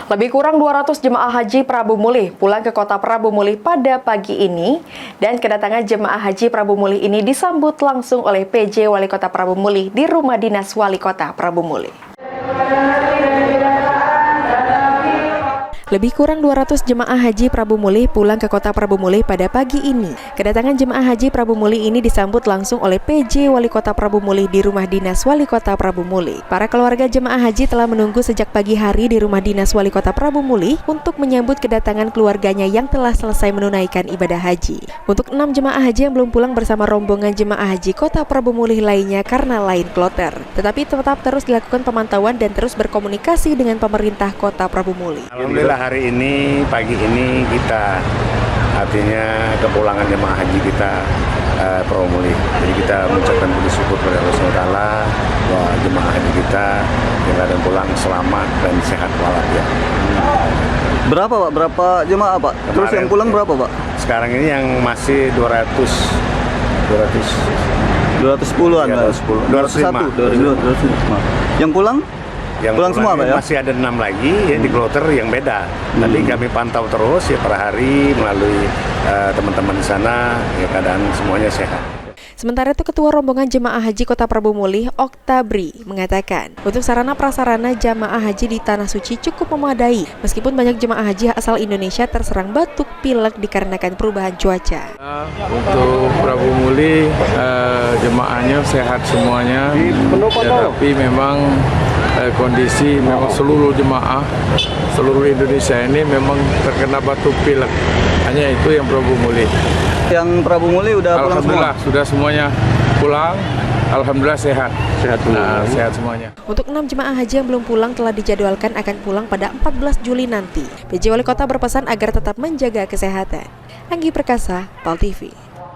Lebih kurang 200 jemaah haji Prabu Mulih pulang ke kota Prabu Mulih pada pagi ini, dan kedatangan jemaah haji Prabu Mulih ini disambut langsung oleh PJ Wali Kota Prabu Mulih di Rumah Dinas Wali Kota Prabu Mulih. Lebih kurang 200 jemaah haji Prabu Mulih pulang ke kota Prabu Mulih pada pagi ini. Kedatangan jemaah haji Prabu Mulih ini disambut langsung oleh PJ Wali Kota Prabu Mulih di Rumah Dinas Wali Kota Prabu Mulih. Para keluarga jemaah haji telah menunggu sejak pagi hari di Rumah Dinas Wali Kota Prabu Mulih untuk menyambut kedatangan keluarganya yang telah selesai menunaikan ibadah haji. Untuk 6 jemaah haji yang belum pulang bersama rombongan jemaah haji Kota Prabu Mulih lainnya karena lain kloter, tetapi tetap terus dilakukan pemantauan dan terus berkomunikasi dengan pemerintah Kota Prabu Mulih. Alhamdulillah hari ini, pagi ini kita artinya kepulangan jemaah haji kita Prabu Mulih. Jadi kita mengucapkan puji syukur kepada Allah SWT bahwa jemaah haji kita yang pulang selamat dan sehat walafiat. Berapa Pak? Berapa jemaah Pak? Kemarin, terus yang pulang berapa Pak? Sekarang ini yang masih 210-an Pak? 205. Yang pulang? Yang pulang semua Pak ya? Masih ada 6 lagi ya di kloter yang beda. Nanti kami pantau terus ya per hari melalui teman-teman di sana, ya keadaan semuanya sehat. Sementara itu, Ketua Rombongan Jemaah Haji Kota Prabu Mulih, Oktabri, mengatakan untuk sarana prasarana jemaah haji di Tanah Suci cukup memadai, meskipun banyak jemaah haji asal Indonesia terserang batuk pilek dikarenakan perubahan cuaca. Untuk Prabu Mulih, jemaahnya sehat semuanya, tetapi memang kondisi memang seluruh jemaah seluruh Indonesia ini memang terkena batuk pilek. Hanya itu yang Prabu Mulih. Yang Prabu Mulih udah pulang semua? Alhamdulillah sudah semuanya pulang. Alhamdulillah sehat. Sehat semuanya. Untuk 6 jemaah haji yang belum pulang telah dijadwalkan akan pulang pada 14 Juli nanti. PJ Wali Kota berpesan agar tetap menjaga kesehatan. Anggi Perkasa, PAL TV.